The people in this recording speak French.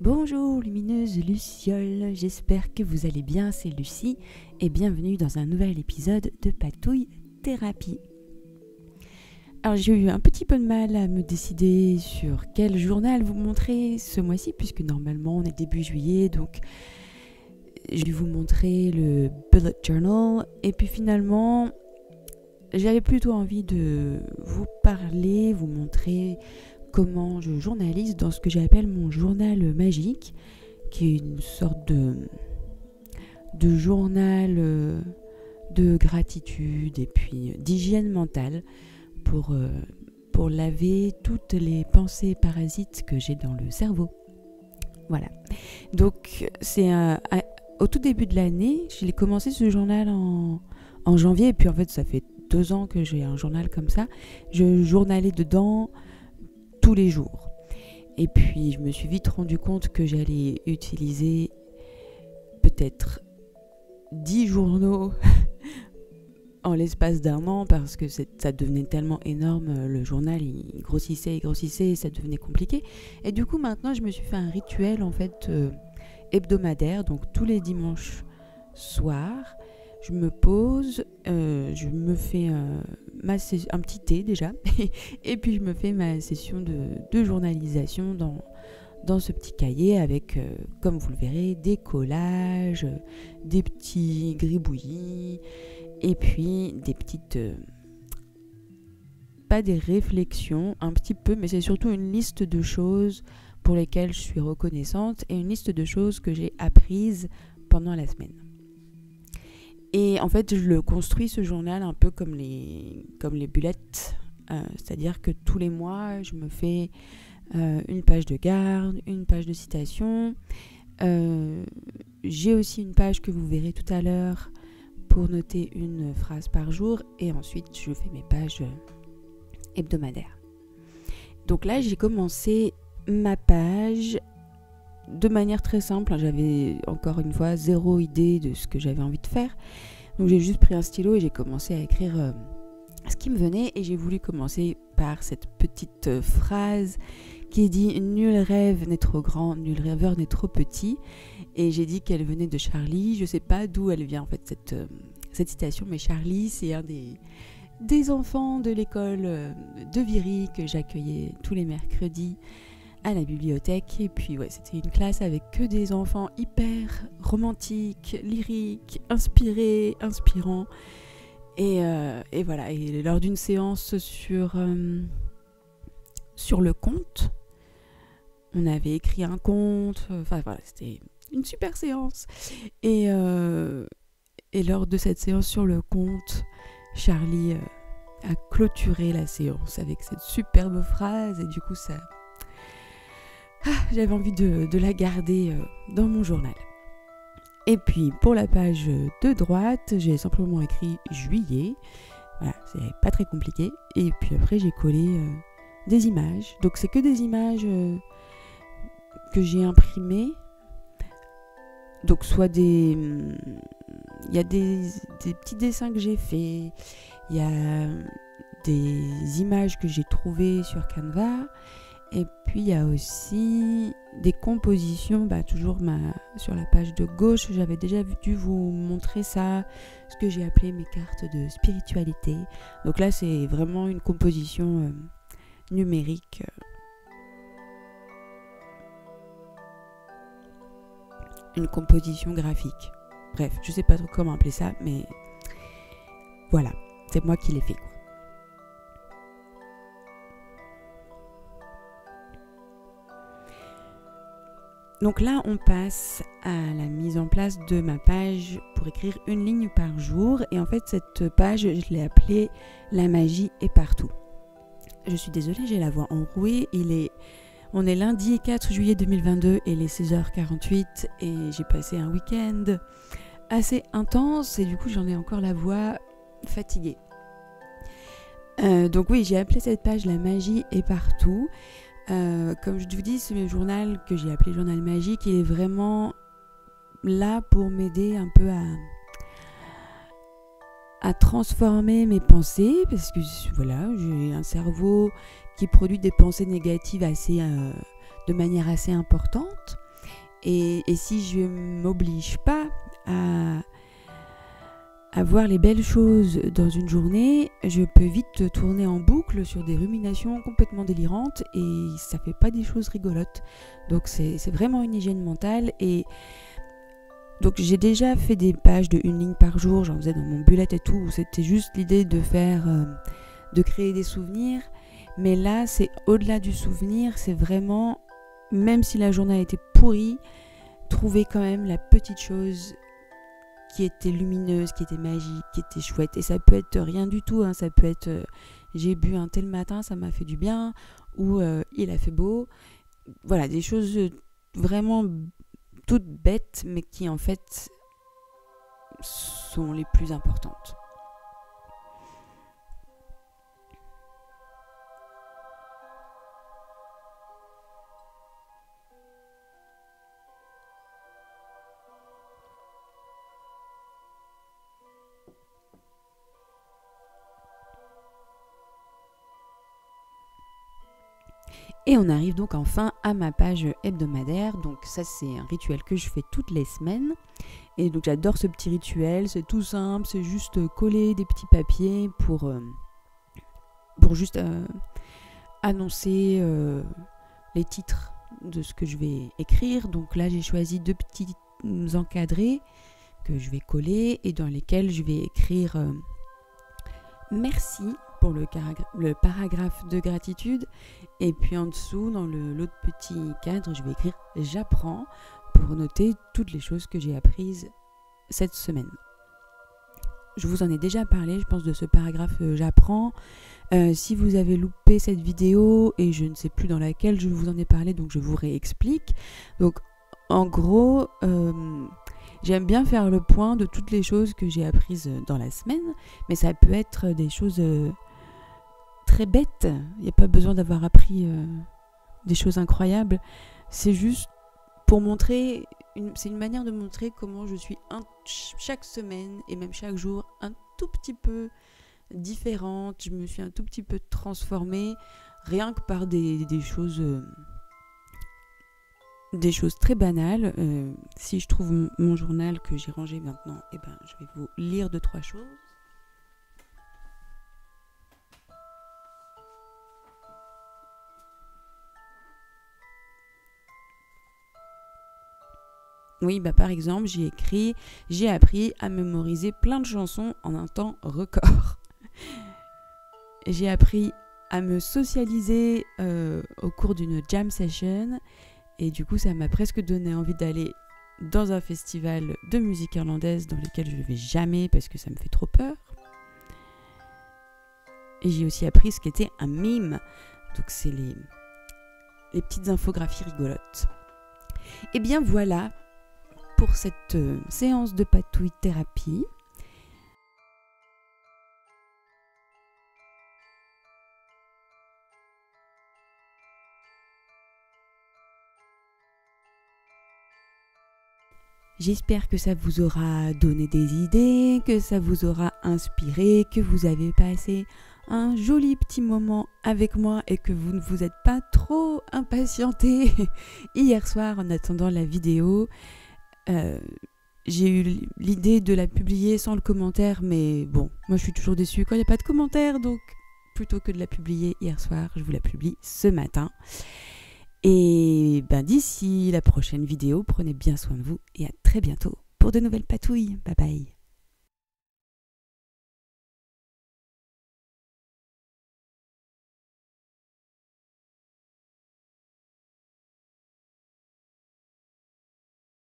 Bonjour lumineuse Luciole, j'espère que vous allez bien, c'est Lucie et bienvenue dans un nouvel épisode de Patouille Thérapie. Alors j'ai eu un petit peu de mal à me décider sur quel journal vous montrer ce mois-ci puisque normalement on est début juillet, donc je vais vous montrer le bullet journal et puis finalement j'avais plutôt envie de vous parler, vous montrer comment je journalise dans ce que j'appelle mon journal magique, qui est une sorte de journal de gratitude et puis d'hygiène mentale pour laver toutes les pensées parasites que j'ai dans le cerveau. Voilà. Donc c'est au tout début de l'année, j'ai commencé ce journal en janvier et puis en fait ça fait 2 ans que j'ai un journal comme ça. Je journalais dedans tous les jours. Et puis je me suis vite rendu compte que j'allais utiliser peut-être 10 journaux en l'espace d'1 an parce que ça devenait tellement énorme, le journal il grossissait et ça devenait compliqué. Et du coup maintenant je me suis fait un rituel en fait hebdomadaire, donc tous les dimanches soirs je me pose, je me fais un petit thé déjà et puis je me fais ma session de journalisation dans ce petit cahier avec, comme vous le verrez, des collages, des petits gribouillis et puis des petites... pas des réflexions, un petit peu, mais c'est surtout une liste de choses pour lesquelles je suis reconnaissante et une liste de choses que j'ai apprises pendant la semaine. Et en fait, je le construis ce journal un peu comme les bullets, c'est-à-dire que tous les mois, je me fais une page de garde, une page de citation. J'ai aussi une page que vous verrez tout à l'heure pour noter une phrase par jour et ensuite, je fais mes pages hebdomadaires. Donc là, j'ai commencé ma page de manière très simple. J'avais encore une fois 0 idée de ce que j'avais envie de faire. Donc j'ai juste pris un stylo et j'ai commencé à écrire ce qui me venait. Et j'ai voulu commencer par cette petite phrase qui dit « Nul rêve n'est trop grand, nul rêveur n'est trop petit ». Et j'ai dit qu'elle venait de Charlie. Je ne sais pas d'où elle vient en fait cette citation, mais Charlie c'est un des enfants de l'école de Viry que j'accueillais tous les mercredis à la bibliothèque. Et puis ouais, c'était une classe avec que des enfants hyper romantiques, lyriques, inspirants. Et voilà, et lors d'une séance sur le conte, on avait écrit un conte, enfin voilà, c'était une super séance. Et lors de cette séance sur le conte, Charlie a clôturé la séance avec cette superbe phrase et du coup ça... j'avais envie de la garder dans mon journal. Et puis pour la page de droite, j'ai simplement écrit juillet. Voilà, c'est pas très compliqué. Et puis après j'ai collé des images. Donc c'est que des images que j'ai imprimées. Donc soit il y a des petits dessins que j'ai faits. Il y a des images que j'ai trouvées sur Canva. Et puis il y a aussi des compositions, toujours sur la page de gauche, j'avais déjà dû vous montrer ça, ce que j'ai appelé mes cartes de spiritualité. Donc là c'est vraiment une composition numérique. Une composition graphique. Bref, je sais pas trop comment appeler ça, mais voilà, c'est moi qui l'ai fait. Donc là, on passe à la mise en place de ma page pour écrire une ligne par jour. Et en fait, cette page, je l'ai appelée « La magie est partout ». Je suis désolée, j'ai la voix enrouée. On est lundi 4 juillet 2022 et il est 16h48 et j'ai passé un week-end assez intense et du coup, j'en ai encore la voix fatiguée. Donc oui, j'ai appelé cette page « La magie est partout ». Comme je vous dis, ce journal que j'ai appelé journal magique, il est vraiment là pour m'aider un peu à transformer mes pensées parce que voilà, j'ai un cerveau qui produit des pensées négatives de manière assez importante Et si je ne m'oblige pas à voir les belles choses dans une journée, je peux vite tourner en boucle sur des ruminations complètement délirantes et ça fait pas des choses rigolotes. Donc c'est vraiment une hygiène mentale. Et donc j'ai déjà fait des pages de 1 ligne par jour, j'en faisais dans mon bullet et tout, où c'était juste l'idée de de créer des souvenirs. Mais là, c'est au-delà du souvenir, c'est vraiment, même si la journée a été pourrie, trouver quand même la petite chose qui était lumineuse, qui était magique, qui était chouette. Et ça peut être rien du tout, hein. Ça peut être j'ai bu un thé le matin, ça m'a fait du bien, ou il a fait beau. Voilà, des choses vraiment toutes bêtes, mais qui en fait sont les plus importantes. Et on arrive donc enfin à ma page hebdomadaire. Donc ça, c'est un rituel que je fais toutes les semaines. Et donc j'adore ce petit rituel, c'est tout simple, c'est juste coller des petits papiers pour juste annoncer les titres de ce que je vais écrire. Donc là, j'ai choisi 2 petits encadrés que je vais coller et dans lesquels je vais écrire merci pour le paragraphe de gratitude, et puis en dessous dans l'autre petit cadre je vais écrire j'apprends pour noter toutes les choses que j'ai apprises cette semaine. Je vous en ai déjà parlé, je pense, de ce paragraphe j'apprends. Si vous avez loupé cette vidéo et je ne sais plus dans laquelle je vous en ai parlé, donc je vous réexplique. Donc en gros, j'aime bien faire le point de toutes les choses que j'ai apprises dans la semaine, mais ça peut être des choses très bêtes. Il n'y a pas besoin d'avoir appris des choses incroyables. C'est juste pour montrer, c'est une manière de montrer comment je suis chaque semaine et même chaque jour un tout petit peu différente. Je me suis un tout petit peu transformée rien que par des choses très banales. Si je trouve mon journal que j'ai rangé maintenant, je vais vous lire 2-3 choses. Oui, par exemple, j'ai appris à mémoriser plein de chansons en un temps record. J'ai appris à me socialiser au cours d'une jam session. Et du coup, ça m'a presque donné envie d'aller dans un festival de musique irlandaise dans lequel je ne vais jamais parce que ça me fait trop peur. Et j'ai aussi appris ce qu'était un meme. Donc, c'est les petites infographies rigolotes. Et bien voilà pour cette séance de patouille thérapie. J'espère que ça vous aura donné des idées, que ça vous aura inspiré, que vous avez passé un joli petit moment avec moi et que vous ne vous êtes pas trop impatienté hier soir en attendant la vidéo. J'ai eu l'idée de la publier sans le commentaire, mais bon, moi je suis toujours déçue quand il n'y a pas de commentaire, donc plutôt que de la publier hier soir, je vous la publie ce matin. Et d'ici la prochaine vidéo, prenez bien soin de vous et à très bientôt pour de nouvelles patouilles. Bye bye.